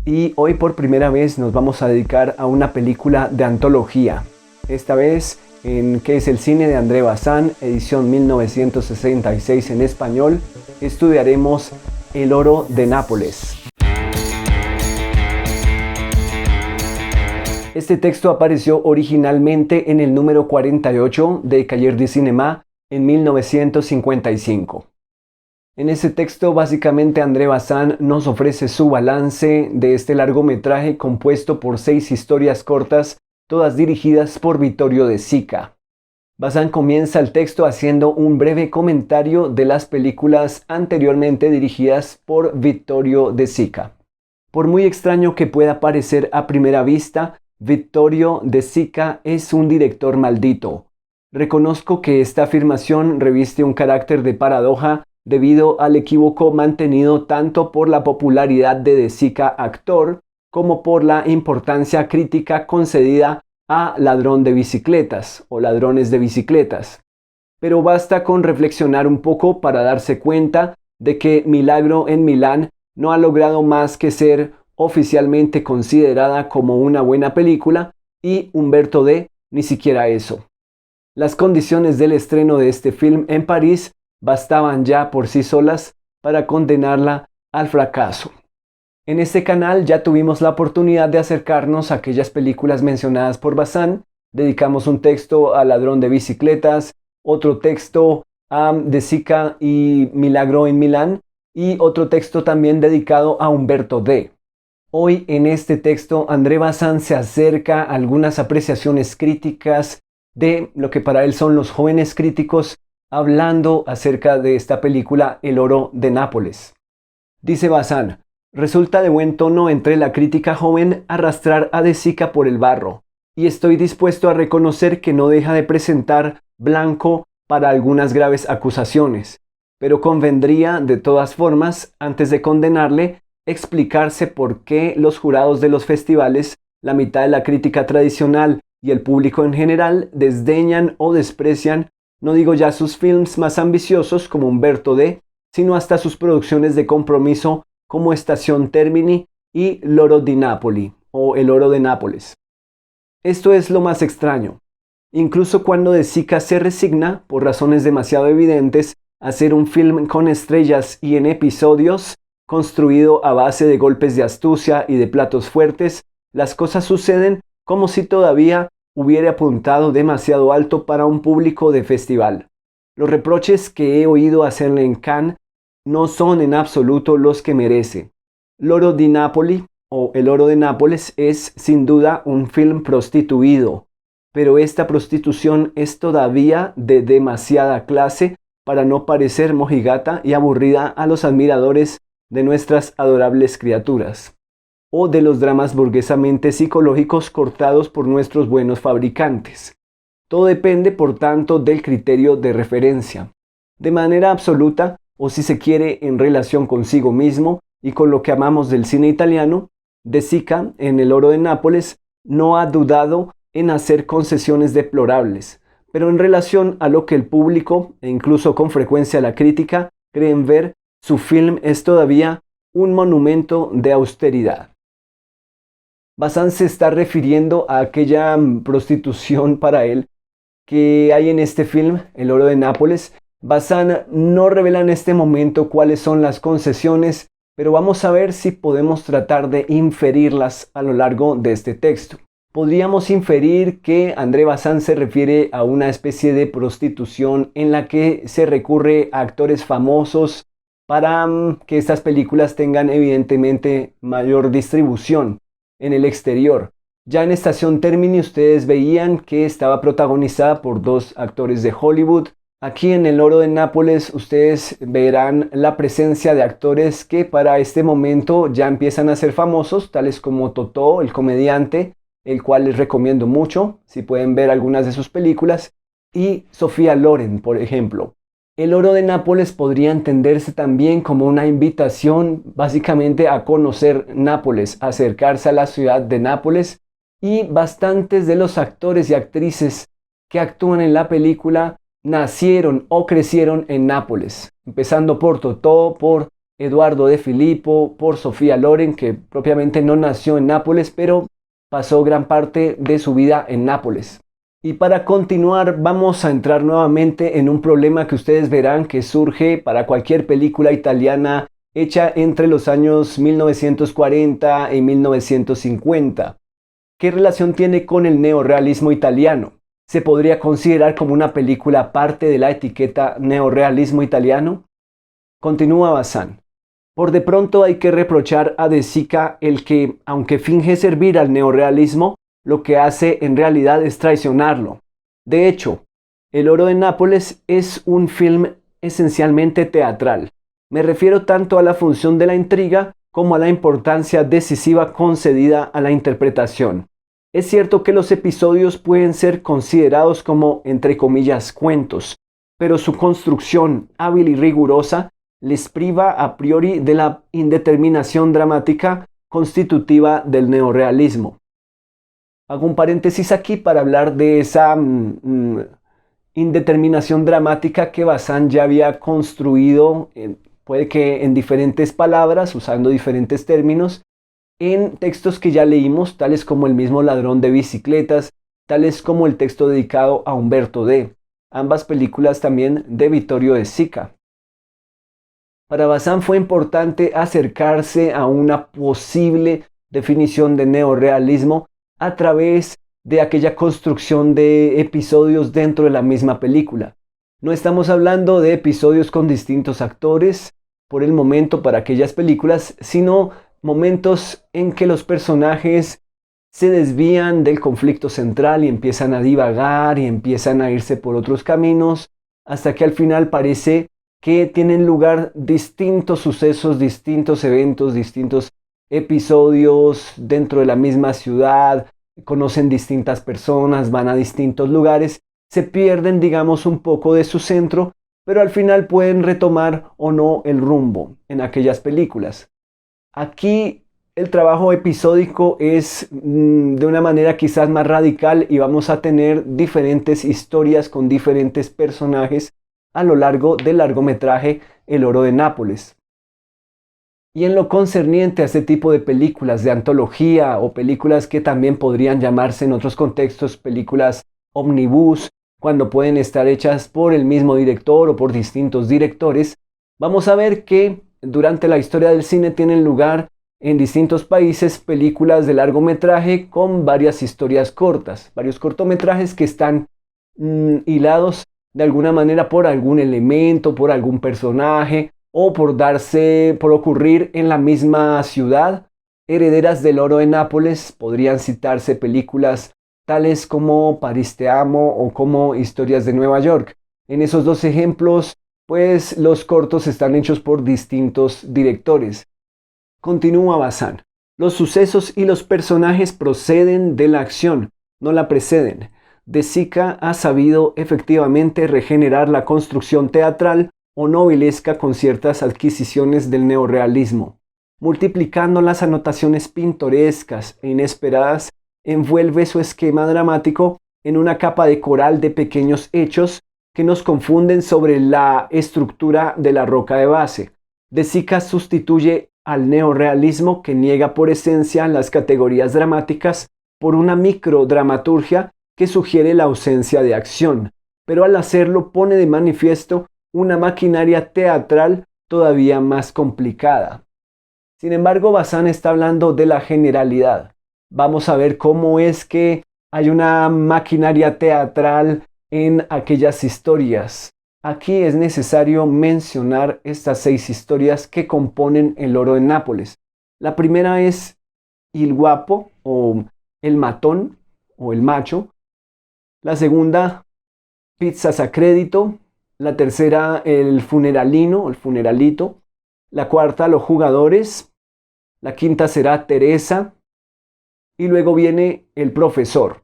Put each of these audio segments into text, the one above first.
Y hoy por primera vez nos vamos a dedicar a una película de antología. Esta vez en ¿Qué es el cine? De André Bazin, edición 1966 en español, estudiaremos El oro de Nápoles. Este texto apareció originalmente en el número 48 de Cahiers du Cinéma en 1955. En ese texto básicamente André Bazin nos ofrece su balance de este largometraje compuesto por 6 historias cortas, todas dirigidas por Vittorio De Sica. Bazin comienza el texto haciendo un breve comentario de las películas anteriormente dirigidas por Vittorio De Sica. Por muy extraño que pueda parecer a primera vista, Vittorio De Sica es un director maldito. Reconozco que esta afirmación reviste un carácter de paradoja debido al equívoco mantenido tanto por la popularidad de De Sica actor como por la importancia crítica concedida a Ladrón de bicicletas o Ladrones de bicicletas. Pero basta con reflexionar un poco para darse cuenta de que Milagro en Milán no ha logrado más que ser oficialmente considerada como una buena película y Umberto D. ni siquiera eso. Las condiciones del estreno de este film en París bastaban ya por sí solas para condenarla al fracaso. En este canal ya tuvimos la oportunidad de acercarnos a aquellas películas mencionadas por Bazin. Dedicamos un texto a Ladrón de bicicletas, otro texto a De Sica y Milagro en Milán y otro texto también dedicado a Umberto D. Hoy en este texto André Bazin se acerca a algunas apreciaciones críticas de lo que para él son los jóvenes críticos, hablando acerca de esta película El oro de Nápoles. Dice Bazin: resulta de buen tono entre la crítica joven arrastrar a De Sica por el barro, y estoy dispuesto a reconocer que no deja de presentar blanco para algunas graves acusaciones, pero convendría de todas formas, antes de condenarle, explicarse por qué los jurados de los festivales, la mitad de la crítica tradicional y el público en general desdeñan o desprecian, no digo ya sus films más ambiciosos como Umberto D., sino hasta sus producciones de compromiso como Estación Termini y L'oro di Napoli o El oro de Nápoles. Esto es lo más extraño. Incluso cuando De Sica se resigna, por razones demasiado evidentes, a hacer un film con estrellas y en episodios, construido a base de golpes de astucia y de platos fuertes, las cosas suceden como si todavía hubiera apuntado demasiado alto para un público de festival. Los reproches que he oído hacerle en Cannes no son en absoluto los que merece. L'oro di Napoli o El oro de Nápoles es sin duda un film prostituido, pero esta prostitución es todavía de demasiada clase para no parecer mojigata y aburrida a los admiradores de nuestras adorables criaturas, o de los dramas burguesamente psicológicos cortados por nuestros buenos fabricantes. Todo depende, por tanto, del criterio de referencia. De manera absoluta, o si se quiere en relación consigo mismo y con lo que amamos del cine italiano, De Sica, en El oro de Nápoles, no ha dudado en hacer concesiones deplorables, pero en relación a lo que el público, e incluso con frecuencia la crítica, creen ver, su film es todavía un monumento de austeridad. Bazin se está refiriendo a aquella prostitución para él que hay en este film, El oro de Nápoles. Bazin no revela en este momento cuáles son las concesiones, pero vamos a ver si podemos tratar de inferirlas a lo largo de este texto. Podríamos inferir que André Bazin se refiere a una especie de prostitución en la que se recurre a actores famosos para que estas películas tengan evidentemente mayor distribución en el exterior. Ya en Estación Termini ustedes veían que estaba protagonizada por 2 actores de Hollywood. Aquí en El oro de Nápoles ustedes verán la presencia de actores que para este momento ya empiezan a ser famosos, tales como Totò, el comediante, el cual les recomiendo mucho, si pueden ver algunas de sus películas, y Sophia Loren, por ejemplo. El oro de Nápoles podría entenderse también como una invitación básicamente a conocer Nápoles, a acercarse a la ciudad de Nápoles, y bastantes de los actores y actrices que actúan en la película nacieron o crecieron en Nápoles, empezando por Totò, por Eduardo de Filippo, por Sofía Loren, que propiamente no nació en Nápoles, pero pasó gran parte de su vida en Nápoles. Y para continuar, vamos a entrar nuevamente en un problema que ustedes verán que surge para cualquier película italiana hecha entre los años 1940 y 1950. ¿Qué relación tiene con el neorrealismo italiano? ¿Se podría considerar como una película parte de la etiqueta neorrealismo italiano? Continúa Bazán. Por de pronto hay que reprochar a De Sica el que, aunque finge servir al neorrealismo, lo que hace en realidad es traicionarlo. De hecho, El oro de Nápoles es un film esencialmente teatral. Me refiero tanto a la función de la intriga como a la importancia decisiva concedida a la interpretación. Es cierto que los episodios pueden ser considerados como, entre comillas, cuentos, pero su construcción hábil y rigurosa les priva a priori de la indeterminación dramática constitutiva del neorrealismo. Hago un paréntesis aquí para hablar de esa indeterminación dramática que Bazán ya había construido, puede que en diferentes palabras, usando diferentes términos, en textos que ya leímos, tales como El mismo ladrón de bicicletas, tales como el texto dedicado a Umberto D., ambas películas también de Vittorio De Sica. Para Bazán fue importante acercarse a una posible definición de neorrealismo a través de aquella construcción de episodios dentro de la misma película. No estamos hablando de episodios con distintos actores por el momento para aquellas películas, sino momentos en que los personajes se desvían del conflicto central y empiezan a divagar y empiezan a irse por otros caminos, hasta que al final parece que tienen lugar distintos sucesos, distintos eventos, distintos episodios dentro de la misma ciudad, conocen distintas personas, van a distintos lugares, se pierden, digamos, un poco de su centro, pero al final pueden retomar o no el rumbo en aquellas películas. Aquí el trabajo episódico es de una manera quizás más radical y vamos a tener diferentes historias con diferentes personajes a lo largo del largometraje El oro de Nápoles. Y en lo concerniente a este tipo de películas de antología o películas que también podrían llamarse en otros contextos películas omnibus, cuando pueden estar hechas por el mismo director o por distintos directores, vamos a ver que durante la historia del cine tienen lugar en distintos países películas de largometraje con varias historias cortas, varios cortometrajes que están hilados de alguna manera por algún elemento, por algún personaje o por ocurrir en la misma ciudad. Herederas del oro de Nápoles podrían citarse películas tales como París te amo o como Historias de Nueva York. En esos dos ejemplos, pues los cortos están hechos por distintos directores. Continúa Bazán. Los sucesos y los personajes proceden de la acción, no la preceden. De Sica ha sabido efectivamente regenerar la construcción teatral o novelesca con ciertas adquisiciones del neorrealismo. Multiplicando las anotaciones pintorescas e inesperadas, envuelve su esquema dramático en una capa de coral de pequeños hechos que nos confunden sobre la estructura de la roca de base. De Sica sustituye al neorrealismo, que niega por esencia las categorías dramáticas, por una microdramaturgia que sugiere la ausencia de acción, pero al hacerlo pone de manifiesto una maquinaria teatral todavía más complicada. Sin embargo, Bazán está hablando de la generalidad. Vamos a ver cómo es que hay una maquinaria teatral en aquellas historias. Aquí es necesario mencionar estas 6 historias que componen El oro de Nápoles. La primera es Il Guapo o El Matón o El Macho. La segunda, Pizzas a crédito. La tercera, El Funeralino, el Funeralito. La cuarta, Los Jugadores. La quinta será Teresa. Y luego viene El Profesor.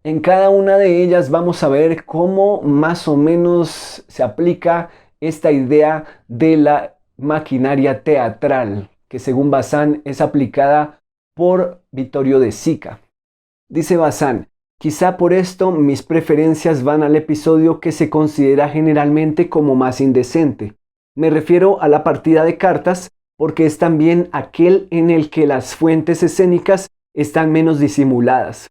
En cada una de ellas vamos a ver cómo más o menos se aplica esta idea de la maquinaria teatral, que según Bazán es aplicada por Vittorio De Sica. Dice Bazán: quizá por esto mis preferencias van al episodio que se considera generalmente como más indecente, Me refiero a la partida de cartas porque es también aquel en el que las fuentes escénicas están menos disimuladas.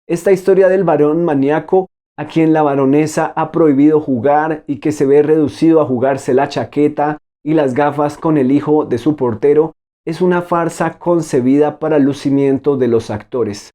Esta historia del varón maníaco a quien la baronesa ha prohibido jugar y que se ve reducido a jugarse la chaqueta y las gafas con el hijo de su portero es una farsa concebida para el lucimiento de los actores.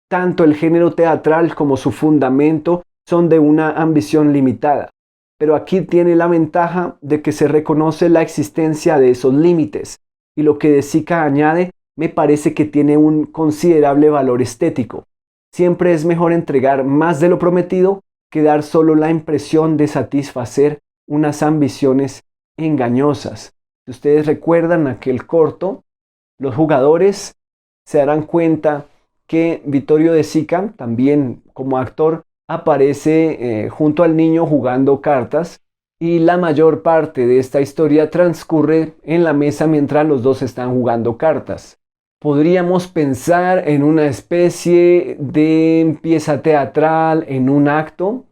Tanto el género teatral como su fundamento son de una ambición limitada, pero aquí tiene la ventaja de que se reconoce la existencia de esos límites, y lo que De Sica añade me parece que tiene un considerable valor estético. Siempre es mejor entregar más de lo prometido que dar solo la impresión de satisfacer unas ambiciones engañosas. Si ustedes recuerdan aquel corto, los jugadores se darán cuenta que Vittorio De Sica, también como actor, aparece junto al niño jugando cartas y la mayor parte de esta historia transcurre en la mesa mientras los dos están jugando cartas. Podríamos pensar en una especie de pieza teatral, en un acto.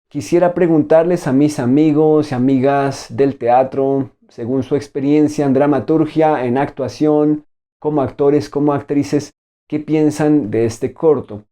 Quisiera preguntarles a mis amigos y amigas del teatro, según su experiencia en dramaturgia, en actuación, como actores, como actrices, ¿qué piensan de este corto?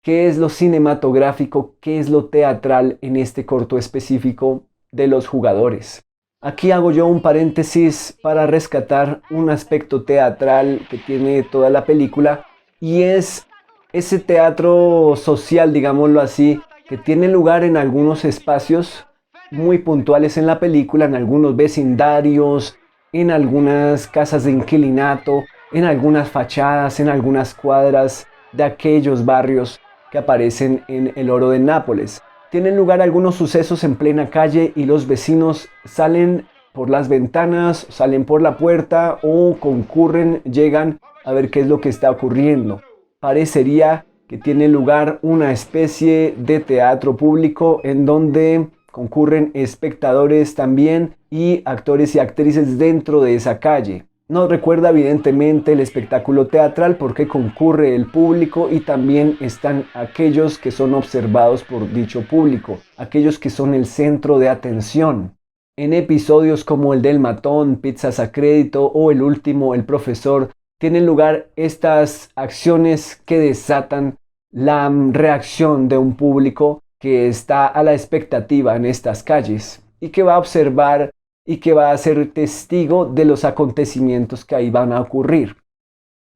¿Qué es lo cinematográfico, qué es lo teatral en este corto específico de los jugadores? Aquí hago yo un paréntesis para rescatar un aspecto teatral que tiene toda la película y es ese teatro social, digámoslo así, que tiene lugar en algunos espacios muy puntuales en la película, en algunos vecindarios, en algunas casas de inquilinato, en algunas fachadas, en algunas cuadras de aquellos barrios que aparecen en El Oro de Nápoles. Tienen lugar algunos sucesos en plena calle y los vecinos salen por las ventanas, salen por la puerta o concurren, llegan a ver qué es lo que está ocurriendo. Parecería que tiene lugar una especie de teatro público en donde concurren espectadores también y actores y actrices dentro de esa calle. Nos recuerda evidentemente el espectáculo teatral porque concurre el público y también están aquellos que son observados por dicho público, aquellos que son el centro de atención. En episodios como el del matón, Pizzas a crédito o el último, El profesor, tienen lugar estas acciones que desatan la reacción de un público que está a la expectativa en estas calles y que va a observar y que va a ser testigo de los acontecimientos que ahí van a ocurrir.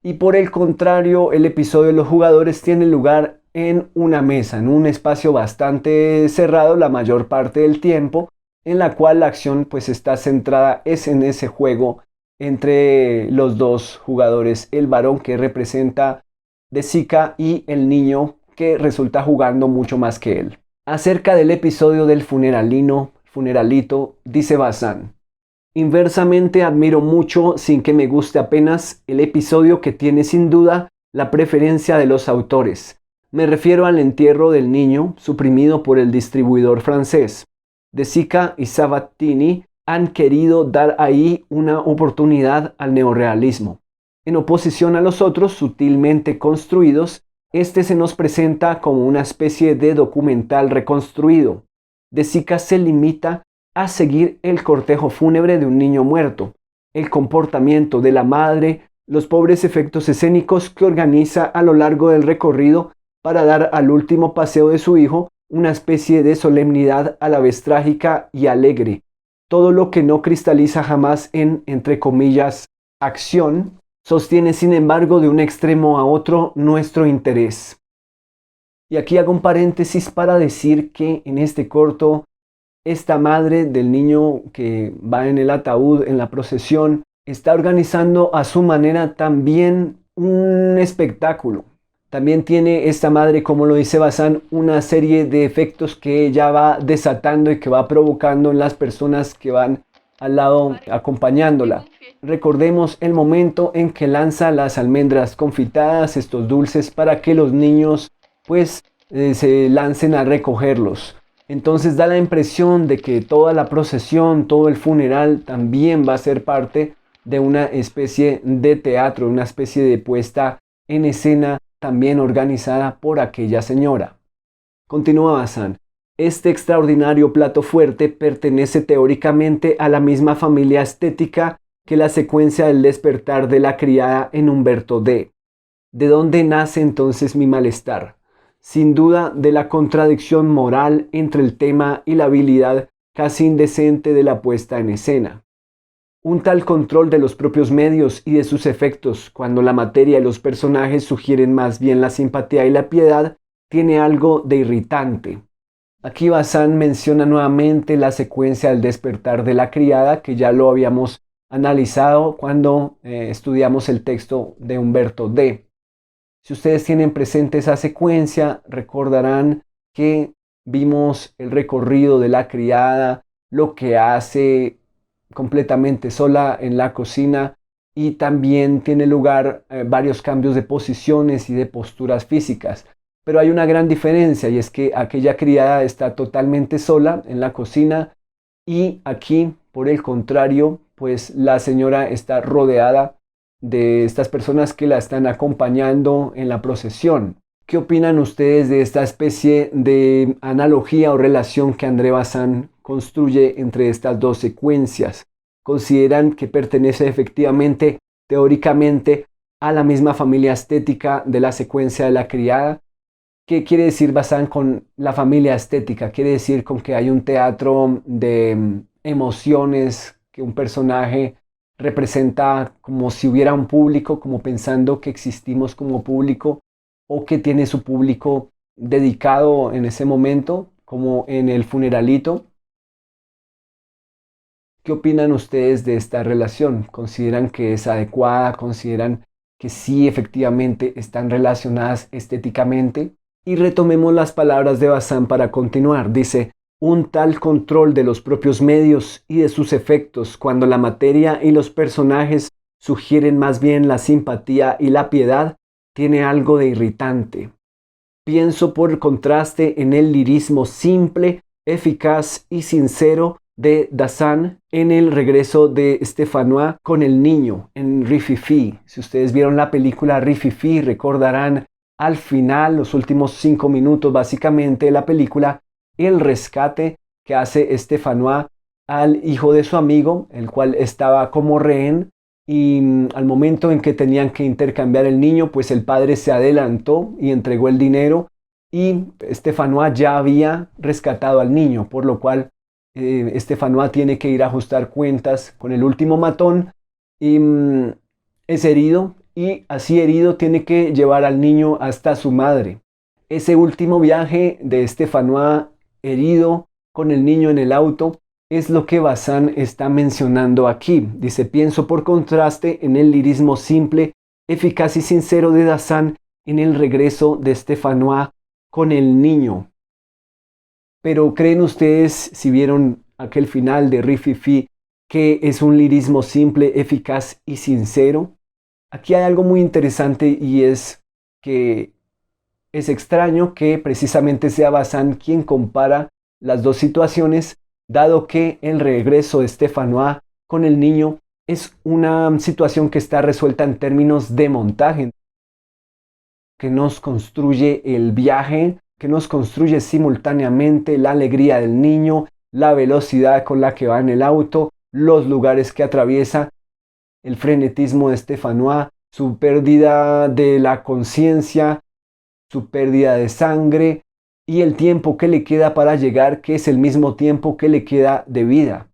Y por el contrario, el episodio de los jugadores tiene lugar en una mesa, en un espacio bastante cerrado la mayor parte del tiempo, en la cual la acción pues está centrada es en ese juego entre los dos jugadores, el varón que representa De Sica y el niño que resulta jugando mucho más que él. Acerca del episodio del funeralito, dice Bazán: inversamente admiro mucho, sin que me guste apenas, el episodio que tiene sin duda la preferencia de los autores. Me refiero al entierro del niño, suprimido por el distribuidor francés. De Sica y Sabatini han querido dar ahí una oportunidad al neorrealismo. En oposición a los otros sutilmente construidos, este se nos presenta como una especie de documental reconstruido. De Sica se limita a seguir el cortejo fúnebre de un niño muerto, el comportamiento de la madre, los pobres efectos escénicos que organiza a lo largo del recorrido para dar al último paseo de su hijo una especie de solemnidad a la vez trágica y alegre. Todo lo que no cristaliza jamás en, entre comillas, acción, sostiene sin embargo de un extremo a otro nuestro interés. Y aquí hago un paréntesis para decir que en este corto, esta madre del niño que va en el ataúd en la procesión está organizando a su manera también un espectáculo. También tiene esta madre, como lo dice Bazán, una serie de efectos que ella va desatando y que va provocando en las personas que van al lado acompañándola. Recordemos el momento en que lanza las almendras confitadas, estos dulces, para que los niños pues se lancen a recogerlos. Entonces da la impresión de que toda la procesión, todo el funeral también va a ser parte de una especie de teatro, una especie de puesta en escena también organizada por aquella señora. Continúa Bazán. Este extraordinario plato fuerte pertenece teóricamente a la misma familia estética que la secuencia del despertar de la criada en Humberto D. ¿De dónde nace entonces mi malestar? Sin duda de la contradicción moral entre el tema y la habilidad casi indecente de la puesta en escena. Un tal control de los propios medios y de sus efectos, cuando la materia y los personajes sugieren más bien la simpatía y la piedad, tiene algo de irritante. Aquí Bazán menciona nuevamente la secuencia del despertar de la criada, que ya lo habíamos analizado cuando estudiamos el texto de Humberto D. Si ustedes tienen presente esa secuencia, recordarán que vimos el recorrido de la criada, lo que hace completamente sola en la cocina, y también tiene lugar varios cambios de posiciones y de posturas físicas. Pero hay una gran diferencia, y es que aquella criada está totalmente sola en la cocina, y aquí, por el contrario, pues la señora está rodeada de estas personas que la están acompañando en la procesión. ¿Qué opinan ustedes de esta especie de analogía o relación que André Bazin construye entre estas dos secuencias? ¿Consideran que pertenece efectivamente, teóricamente, a la misma familia estética de la secuencia de la criada? ¿Qué quiere decir Bazin con la familia estética? Quiere decir con que hay un teatro de emociones, que un personaje representa como si hubiera un público, como pensando que existimos como público, o que tiene su público dedicado en ese momento, como en el funeralito. ¿Qué opinan ustedes de esta relación? ¿Consideran que es adecuada? ¿Consideran que sí efectivamente están relacionadas estéticamente? Y retomemos las palabras de Bazin para continuar. Dice: un tal control de los propios medios y de sus efectos, cuando la materia y los personajes sugieren más bien la simpatía y la piedad, tiene algo de irritante. Pienso por contraste en el lirismo simple, eficaz y sincero de Dassin en el regreso de Stéphanois con el niño en Rififi. Si ustedes vieron la película Rififi, recordarán al final, los últimos 5 minutos básicamente de la película, el rescate que hace Stéphanois al hijo de su amigo, el cual estaba como rehén, y al momento en que tenían que intercambiar el niño, pues el padre se adelantó y entregó el dinero, y Stéphanois ya había rescatado al niño, por lo cual Stéphanois tiene que ir a ajustar cuentas con el último matón, y es herido, y así herido tiene que llevar al niño hasta su madre. Ese último viaje de Stéphanois herido con el niño en el auto es lo que Bazin está mencionando aquí. Dice: pienso por contraste en el lirismo simple, eficaz y sincero de Dassin en el regreso de Stéphanois con el niño. Pero ¿creen ustedes, si vieron aquel final de Rififi, que es un lirismo simple, eficaz y sincero? Aquí hay algo muy interesante, y es que es extraño que precisamente sea Bazin quien compara las dos situaciones, dado que el regreso de Stéphanois con el niño es una situación que está resuelta en términos de montaje, que nos construye el viaje, que nos construye simultáneamente la alegría del niño, la velocidad con la que va en el auto, los lugares que atraviesa, el frenetismo de Stéphanois, su pérdida de la conciencia, su pérdida de sangre y el tiempo que le queda para llegar, que es el mismo tiempo que le queda de vida.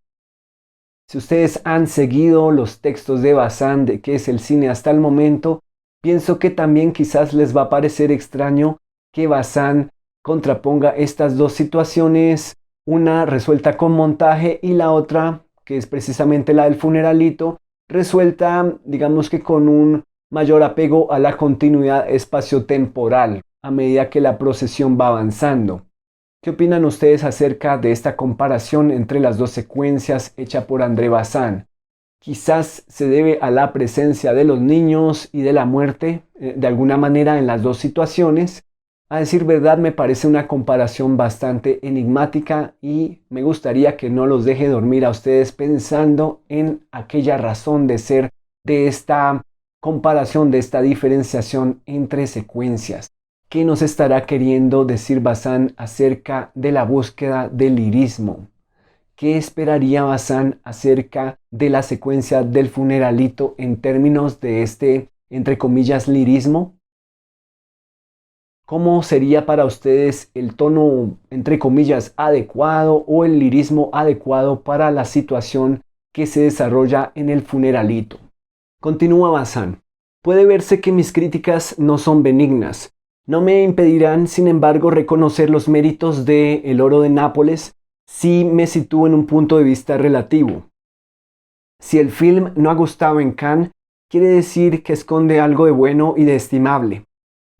Si ustedes han seguido los textos de Bazin, de qué es el cine hasta el momento, pienso que también quizás les va a parecer extraño que Bazin contraponga estas dos situaciones, una resuelta con montaje y la otra, que es precisamente la del funeralito, resuelta, digamos que con un mayor apego a la continuidad espaciotemporal a medida que la procesión va avanzando. ¿Qué opinan ustedes acerca de esta comparación entre las dos secuencias hecha por André Bazin? Quizás se debe a la presencia de los niños y de la muerte, de alguna manera en las dos situaciones. A decir verdad, me parece una comparación bastante enigmática, y me gustaría que no los deje dormir a ustedes pensando en aquella razón de ser de esta comparación, de esta diferenciación entre secuencias. ¿Qué nos estará queriendo decir Bazán acerca de la búsqueda del lirismo? ¿Qué esperaría Bazán acerca de la secuencia del funeralito en términos de este, entre comillas, lirismo? ¿Cómo sería para ustedes el tono, entre comillas, adecuado o el lirismo adecuado para la situación que se desarrolla en el funeralito? Continúa Bazán. Puede verse que mis críticas no son benignas. No me impedirán, sin embargo, reconocer los méritos de El oro de Nápoles si me sitúo en un punto de vista relativo. Si el film no ha gustado en Cannes, quiere decir que esconde algo de bueno y de estimable.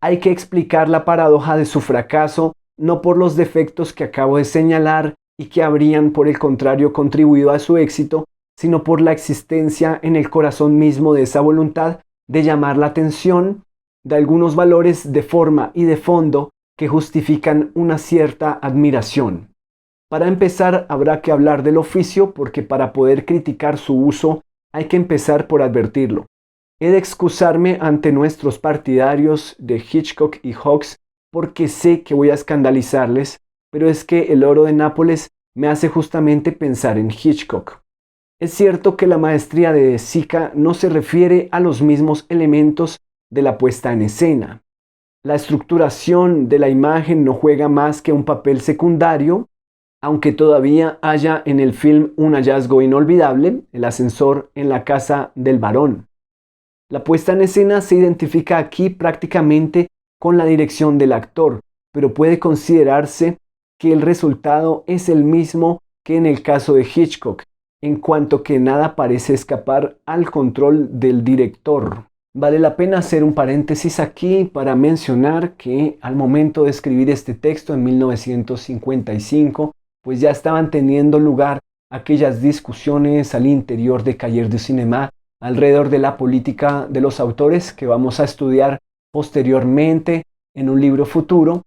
Hay que explicar la paradoja de su fracaso no por los defectos que acabo de señalar y que habrían, por el contrario, contribuido a su éxito, sino por la existencia en el corazón mismo de esa voluntad de llamar la atención de algunos valores de forma y de fondo que justifican una cierta admiración. Para empezar, habrá que hablar del oficio porque para poder criticar su uso hay que empezar por advertirlo. He de excusarme ante nuestros partidarios de Hitchcock y Hawks porque sé que voy a escandalizarles, pero es que El oro de Nápoles me hace justamente pensar en Hitchcock. Es cierto que la maestría de De Sica no se refiere a los mismos elementos de la puesta en escena. La estructuración de la imagen no juega más que un papel secundario, aunque todavía haya en el film un hallazgo inolvidable, el ascensor en la casa del barón. La puesta en escena se identifica aquí prácticamente con la dirección del actor, pero puede considerarse que el resultado es el mismo que en el caso de Hitchcock, en cuanto que nada parece escapar al control del director. Vale la pena hacer un paréntesis aquí para mencionar que al momento de escribir este texto en 1955, pues ya estaban teniendo lugar aquellas discusiones al interior de Cahiers du Cinéma alrededor de la política de los autores que vamos a estudiar posteriormente en un libro futuro.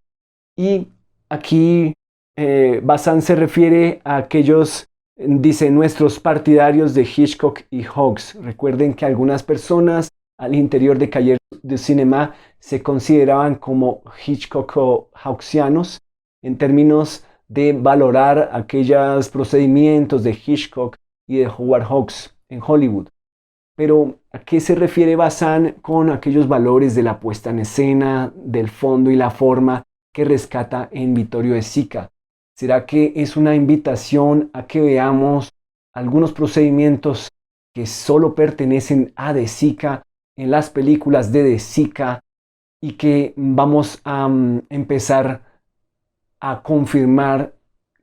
Y aquí Bazán se refiere a aquellos, dice, nuestros partidarios de Hitchcock y Hawks. Recuerden que algunas personas al interior de Cahiers du Cinéma se consideraban como Hitchcock o Hawksianos en términos de valorar aquellos procedimientos de Hitchcock y de Howard Hawks en Hollywood. Pero ¿a qué se refiere Bazán con aquellos valores de la puesta en escena, del fondo y la forma que rescata en Vittorio De Sica? ¿Será que es una invitación a que veamos algunos procedimientos que solo pertenecen a De Sica en las películas de De Sica y que vamos a empezar a confirmar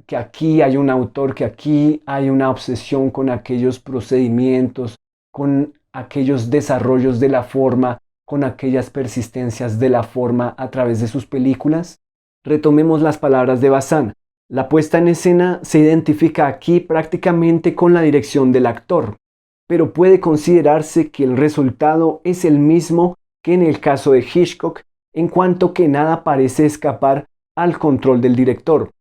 que aquí hay un autor, que aquí hay una obsesión con aquellos procedimientos, con aquellos desarrollos de la forma, con aquellas persistencias de la forma a través de sus películas? Retomemos las palabras de Bazán. La puesta en escena se identifica aquí prácticamente con la dirección del actor, pero puede considerarse que el resultado es el mismo que en el caso de Hitchcock, en cuanto que nada parece escapar al control del director.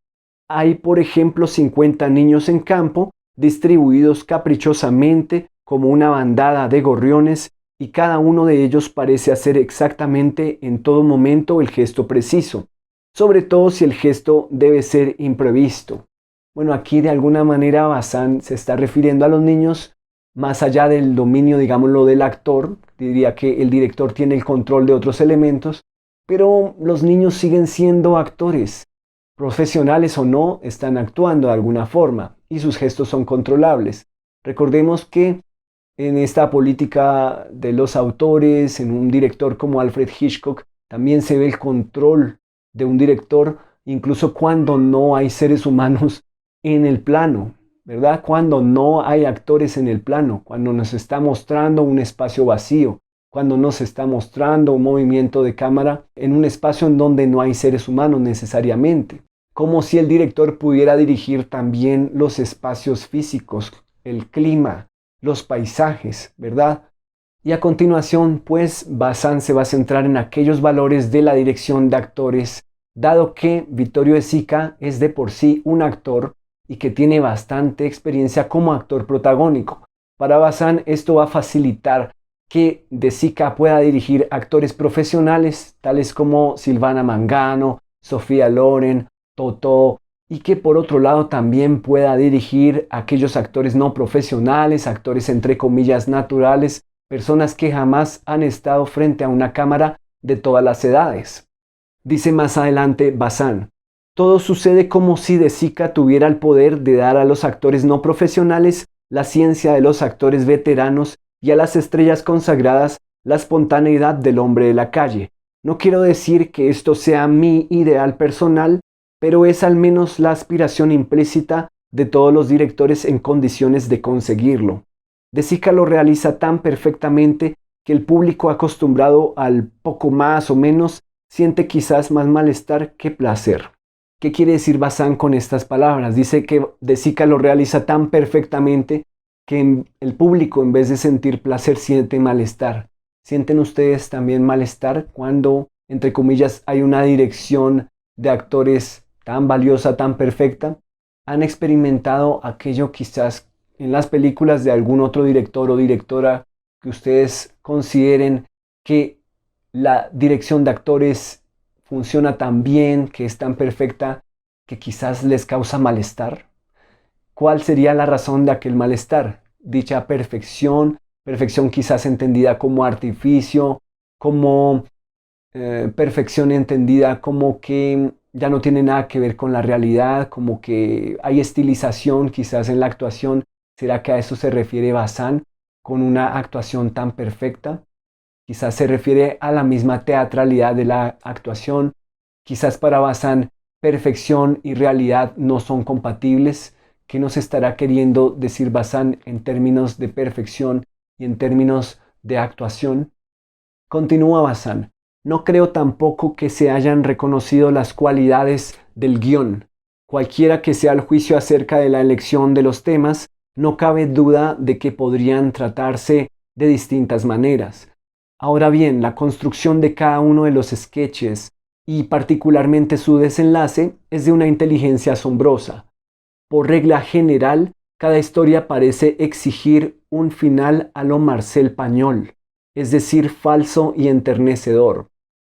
Hay, por ejemplo, 50 niños en campo, distribuidos caprichosamente como una bandada de gorriones, y cada uno de ellos parece hacer exactamente en todo momento el gesto preciso, sobre todo si el gesto debe ser imprevisto. Bueno, aquí de alguna manera Bazán se está refiriendo a los niños más allá del dominio, digámoslo, del actor. Diría que el director tiene el control de otros elementos, pero los niños siguen siendo actores. Profesionales o no, están actuando de alguna forma y sus gestos son controlables. Recordemos que en esta política de los autores, en un director como Alfred Hitchcock, también se ve el control de un director, incluso cuando no hay seres humanos en el plano, ¿verdad? Cuando no hay actores en el plano, cuando nos está mostrando un espacio vacío, cuando nos está mostrando un movimiento de cámara en un espacio en donde no hay seres humanos necesariamente. Como si el director pudiera dirigir también los espacios físicos, el clima, los paisajes, ¿verdad? Y a continuación, pues, Bazán se va a centrar en aquellos valores de la dirección de actores, dado que Vittorio De Sica es de por sí un actor y que tiene bastante experiencia como actor protagónico. Para Bazán esto va a facilitar que De Sica pueda dirigir actores profesionales, tales como Silvana Mangano, Sofía Loren, Totó, y que por otro lado también pueda dirigir a aquellos actores no profesionales, actores entre comillas naturales, personas que jamás han estado frente a una cámara de todas las edades. Dice más adelante Bazán: todo sucede como si De Sica tuviera el poder de dar a los actores no profesionales la ciencia de los actores veteranos y a las estrellas consagradas la espontaneidad del hombre de la calle. No quiero decir que esto sea mi ideal personal, pero es al menos la aspiración implícita de todos los directores en condiciones de conseguirlo. De Sica lo realiza tan perfectamente que el público acostumbrado al poco más o menos siente quizás más malestar que placer. ¿Qué quiere decir Bazán con estas palabras? Dice que De Sica lo realiza tan perfectamente que el público, en vez de sentir placer, siente malestar. ¿Sienten ustedes también malestar cuando, entre comillas, hay una dirección de actores tan valiosa, tan perfecta? ¿Han experimentado aquello quizás en las películas de algún otro director o directora que ustedes consideren que la dirección de actores funciona tan bien, que es tan perfecta, que quizás les causa malestar? ¿Cuál sería la razón de aquel malestar? Dicha perfección, perfección quizás entendida como artificio, como perfección entendida como que ya no tiene nada que ver con la realidad, como que hay estilización quizás en la actuación. ¿Será que a eso se refiere Bazán con una actuación tan perfecta? Quizás se refiere a la misma teatralidad de la actuación. Quizás para Bazán perfección y realidad no son compatibles. ¿Qué nos estará queriendo decir Bazán en términos de perfección y en términos de actuación? Continúa Bazán: no creo tampoco que se hayan reconocido las cualidades del guión. Cualquiera que sea el juicio acerca de la elección de los temas, no cabe duda de que podrían tratarse de distintas maneras. Ahora bien, la construcción de cada uno de los sketches y particularmente su desenlace es de una inteligencia asombrosa. Por regla general, cada historia parece exigir un final a lo Marcel Pagnol, es decir, falso y enternecedor.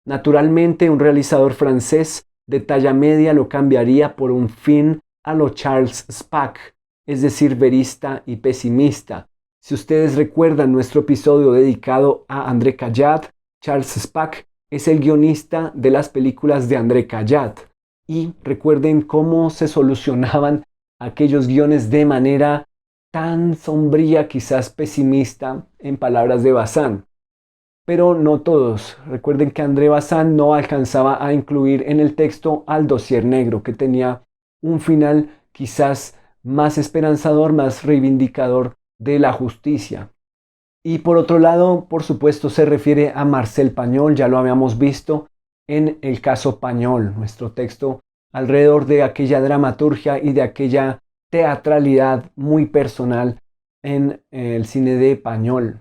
Naturalmente, un realizador francés de talla media lo cambiaría por un fin a lo Charles Spack, es decir, verista y pesimista. Si ustedes recuerdan nuestro episodio dedicado a André Caillat, Charles Spack es el guionista de las películas de André Caillat. Y recuerden cómo se solucionaban aquellos guiones de manera tan sombría, quizás pesimista, en palabras de Bazán. Pero no todos. Recuerden que André Bazán no alcanzaba a incluir en el texto al dossier negro, que tenía un final quizás más esperanzador, más reivindicador de la justicia. Y por otro lado, por supuesto, se refiere a Marcel Pagnol. Ya lo habíamos visto en el caso Pagnol, nuestro texto alrededor de aquella dramaturgia y de aquella teatralidad muy personal en el cine de Pagnol.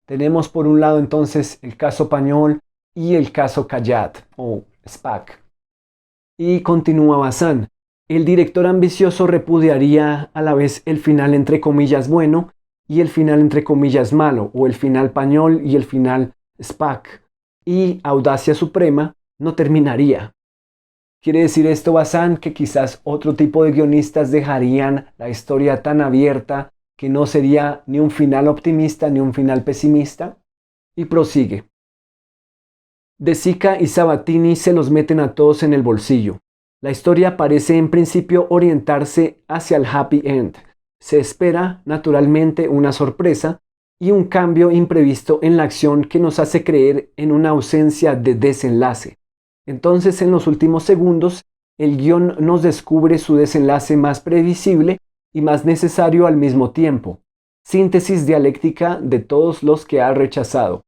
Tenemos por un lado entonces el caso Pagnol y el caso Caillat o Spack. Y continúa Bazán: el director ambicioso repudiaría a la vez el final entre comillas bueno y el final entre comillas malo, o el final Pagnol y el final Spack, y Audacia Suprema no terminaría. ¿Quiere decir esto, Bazán, que quizás otro tipo de guionistas dejarían la historia tan abierta que no sería ni un final optimista ni un final pesimista? Y prosigue: De Sica y Sabatini se los meten a todos en el bolsillo. La historia parece en principio orientarse hacia el happy end. Se espera, naturalmente, una sorpresa y un cambio imprevisto en la acción que nos hace creer en una ausencia de desenlace. Entonces, en los últimos segundos, el guión nos descubre su desenlace más previsible y más necesario al mismo tiempo. Síntesis dialéctica de todos los que ha rechazado.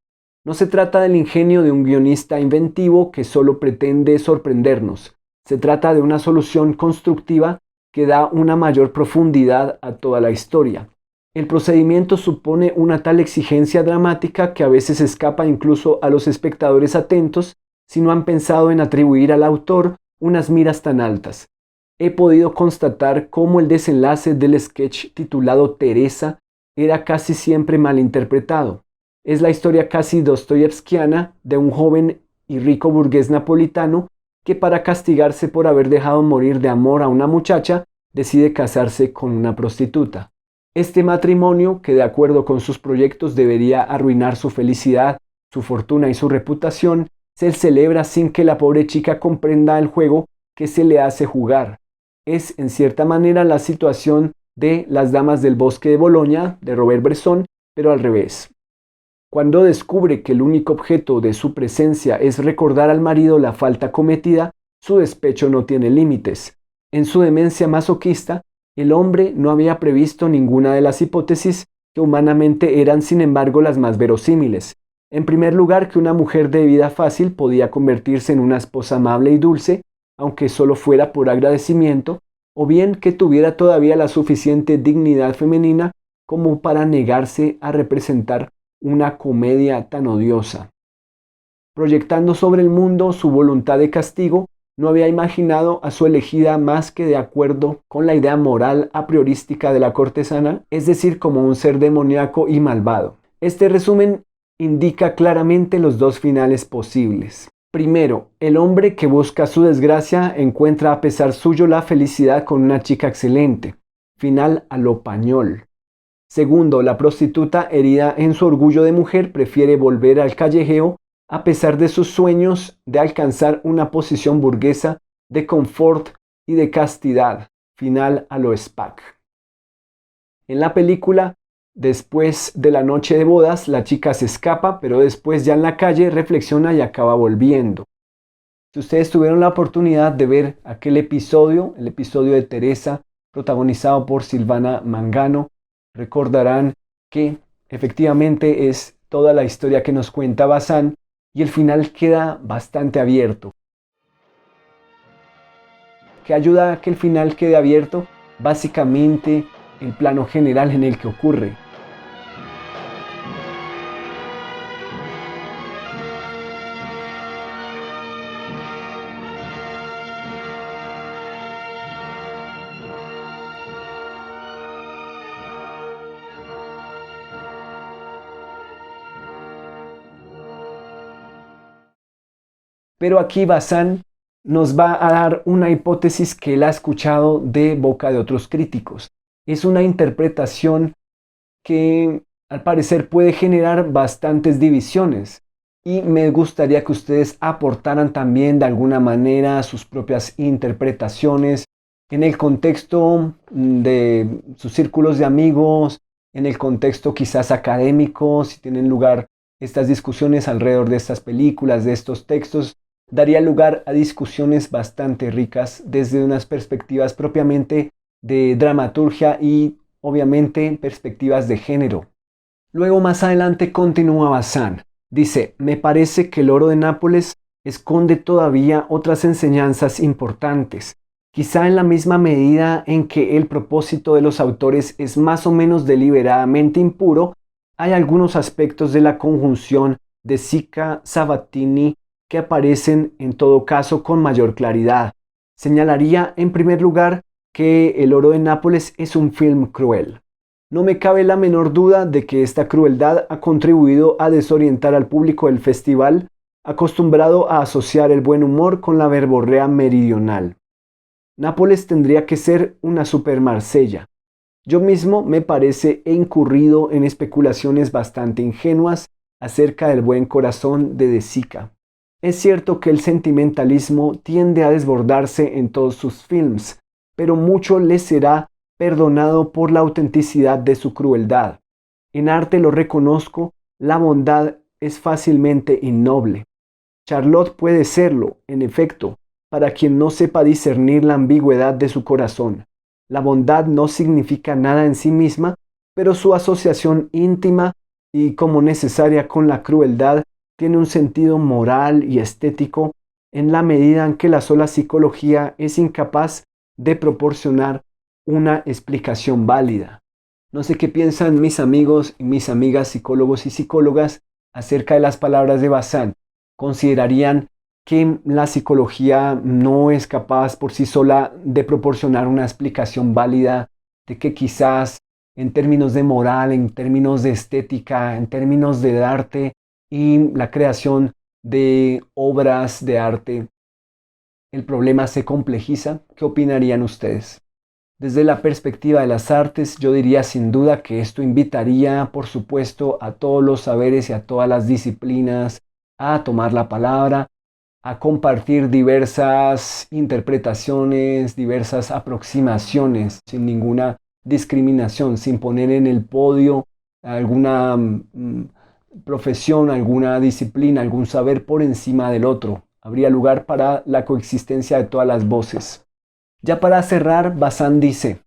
No se trata del ingenio de un guionista inventivo que solo pretende sorprendernos. Se trata de una solución constructiva que da una mayor profundidad a toda la historia. El procedimiento supone una tal exigencia dramática que a veces escapa incluso a los espectadores atentos si no han pensado en atribuir al autor unas miras tan altas. He podido constatar cómo el desenlace del sketch titulado Teresa era casi siempre malinterpretado. Es la historia casi dostoyevskiana de un joven y rico burgués napolitano que para castigarse por haber dejado morir de amor a una muchacha, decide casarse con una prostituta. Este matrimonio, que de acuerdo con sus proyectos debería arruinar su felicidad, su fortuna y su reputación, se celebra sin que la pobre chica comprenda el juego que se le hace jugar. Es, en cierta manera, la situación de Las Damas del Bosque de Boloña, de Robert Bresson, pero al revés. Cuando descubre que el único objeto de su presencia es recordar al marido la falta cometida, su despecho no tiene límites. En su demencia masoquista, el hombre no había previsto ninguna de las hipótesis que humanamente eran, sin embargo, las más verosímiles. En primer lugar, que una mujer de vida fácil podía convertirse en una esposa amable y dulce, aunque solo fuera por agradecimiento, o bien que tuviera todavía la suficiente dignidad femenina como para negarse a representar una comedia tan odiosa. Proyectando sobre el mundo su voluntad de castigo, no había imaginado a su elegida más que de acuerdo con la idea moral a priorística de la cortesana, es decir, como un ser demoníaco y malvado. Este resumen indica claramente los dos finales posibles. Primero, el hombre que busca su desgracia encuentra a pesar suyo la felicidad con una chica excelente, final a lo Pañol. Segundo, la prostituta, herida en su orgullo de mujer, prefiere volver al callejeo a pesar de sus sueños de alcanzar una posición burguesa de confort y de castidad, final a lo Spack. En la película, después de la noche de bodas, la chica se escapa, pero después ya en la calle reflexiona y acaba volviendo. Si ustedes tuvieron la oportunidad de ver aquel episodio, el episodio de Teresa, protagonizado por Silvana Mangano, recordarán que efectivamente es toda la historia que nos cuenta Bazán y el final queda bastante abierto. ¿Qué ayuda a que el final quede abierto? Básicamente el plano general en el que ocurre. Pero aquí Bazán nos va a dar una hipótesis que él ha escuchado de boca de otros críticos. Es una interpretación que al parecer puede generar bastantes divisiones y me gustaría que ustedes aportaran también de alguna manera sus propias interpretaciones en el contexto de sus círculos de amigos, en el contexto quizás académico, si tienen lugar estas discusiones alrededor de estas películas, de estos textos, daría lugar a discusiones bastante ricas desde unas perspectivas propiamente de dramaturgia y obviamente perspectivas de género. Luego más adelante continúa Bazán. Dice, me parece que el oro de Nápoles esconde todavía otras enseñanzas importantes, quizá en la misma medida en que el propósito de los autores es más o menos deliberadamente impuro, hay algunos aspectos de la conjunción de Sica, Sabatini, que aparecen en todo caso con mayor claridad. Señalaría en primer lugar que El oro de Nápoles es un film cruel. No me cabe la menor duda de que esta crueldad ha contribuido a desorientar al público del festival, acostumbrado a asociar el buen humor con la verborrea meridional. Nápoles tendría que ser una super Marsella. Yo mismo me parece he incurrido en especulaciones bastante ingenuas acerca del buen corazón de De Sica. Es cierto que el sentimentalismo tiende a desbordarse en todos sus films, pero mucho le será perdonado por la autenticidad de su crueldad. En arte lo reconozco, la bondad es fácilmente innoble. Charlotte puede serlo, en efecto, para quien no sepa discernir la ambigüedad de su corazón. La bondad no significa nada en sí misma, pero su asociación íntima y como necesaria con la crueldad tiene un sentido moral y estético en la medida en que la sola psicología es incapaz de proporcionar una explicación válida. No sé qué piensan mis amigos y mis amigas psicólogos y psicólogas acerca de las palabras de Bazán. ¿Considerarían que la psicología no es capaz por sí sola de proporcionar una explicación válida de que quizás en términos de moral, en términos de estética, en términos de arte y la creación de obras de arte, el problema se complejiza. ¿Qué opinarían ustedes? Desde la perspectiva de las artes, yo diría sin duda que esto invitaría, por supuesto, a todos los saberes y a todas las disciplinas a tomar la palabra, a compartir diversas interpretaciones, diversas aproximaciones, sin ninguna discriminación, sin poner en el podio alguna profesión, alguna disciplina, algún saber por encima del otro. Habría lugar para la coexistencia de todas las voces. Ya para cerrar, Bazán dice: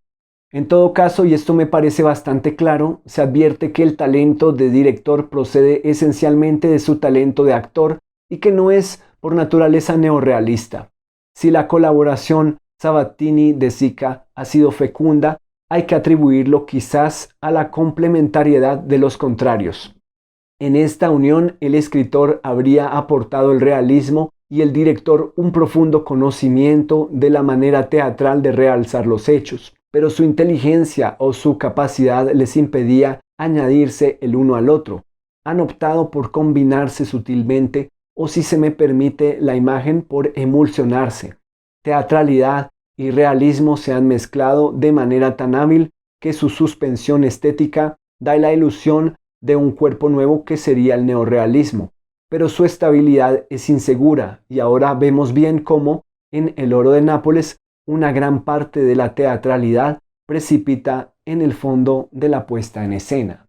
en todo caso, y esto me parece bastante claro, se advierte que el talento de director procede esencialmente de su talento de actor y que no es por naturaleza neorrealista. Si la colaboración Sabatini-De Sica ha sido fecunda, hay que atribuirlo quizás a la complementariedad de los contrarios. En esta unión, el escritor habría aportado el realismo y el director un profundo conocimiento de la manera teatral de realzar los hechos, pero su inteligencia o su capacidad les impedía añadirse el uno al otro. Han optado por combinarse sutilmente, o si se me permite la imagen, por emulsionarse. Teatralidad y realismo se han mezclado de manera tan hábil que su suspensión estética da la ilusión de un cuerpo nuevo que sería el neorrealismo, pero su estabilidad es insegura y ahora vemos bien cómo, en El oro de Nápoles, una gran parte de la teatralidad precipita en el fondo de la puesta en escena.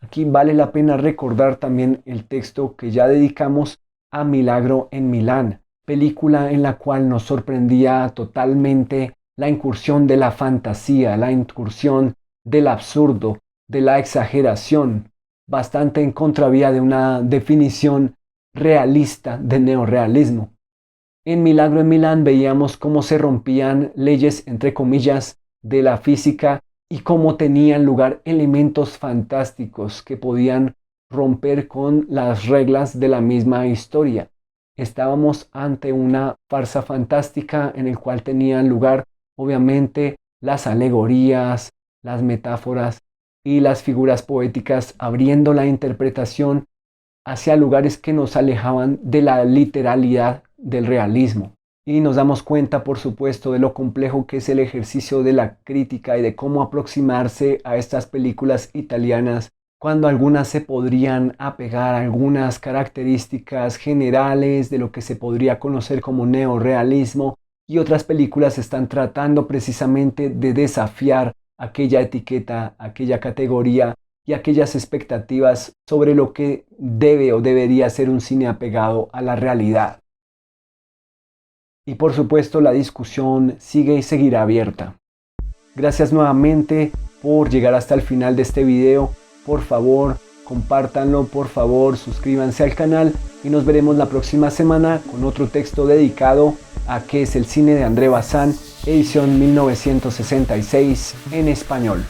Aquí vale la pena recordar también el texto que ya dedicamos a Milagro en Milán, película en la cual nos sorprendía totalmente la incursión de la fantasía, la incursión del absurdo, de la exageración, bastante en contravía de una definición realista de neorrealismo. En Milagro en Milán veíamos cómo se rompían leyes, entre comillas, de la física y cómo tenían lugar elementos fantásticos que podían romper con las reglas de la misma historia. Estábamos ante una farsa fantástica en el cual tenían lugar, obviamente, las alegorías, las metáforas y las figuras poéticas, abriendo la interpretación hacia lugares que nos alejaban de la literalidad del realismo. Y nos damos cuenta, por supuesto, de lo complejo que es el ejercicio de la crítica y de cómo aproximarse a estas películas italianas, cuando algunas se podrían apegar a algunas características generales de lo que se podría conocer como neorrealismo, y otras películas están tratando precisamente de desafiar aquella etiqueta, aquella categoría y aquellas expectativas sobre lo que debe o debería ser un cine apegado a la realidad. Y por supuesto, la discusión sigue y seguirá abierta. Gracias nuevamente por llegar hasta el final de este video. Por favor, compártanlo, por favor, suscríbanse al canal y nos veremos la próxima semana con otro texto dedicado a ¿Qué es el cine? De André Bazán, edición 1966 en español.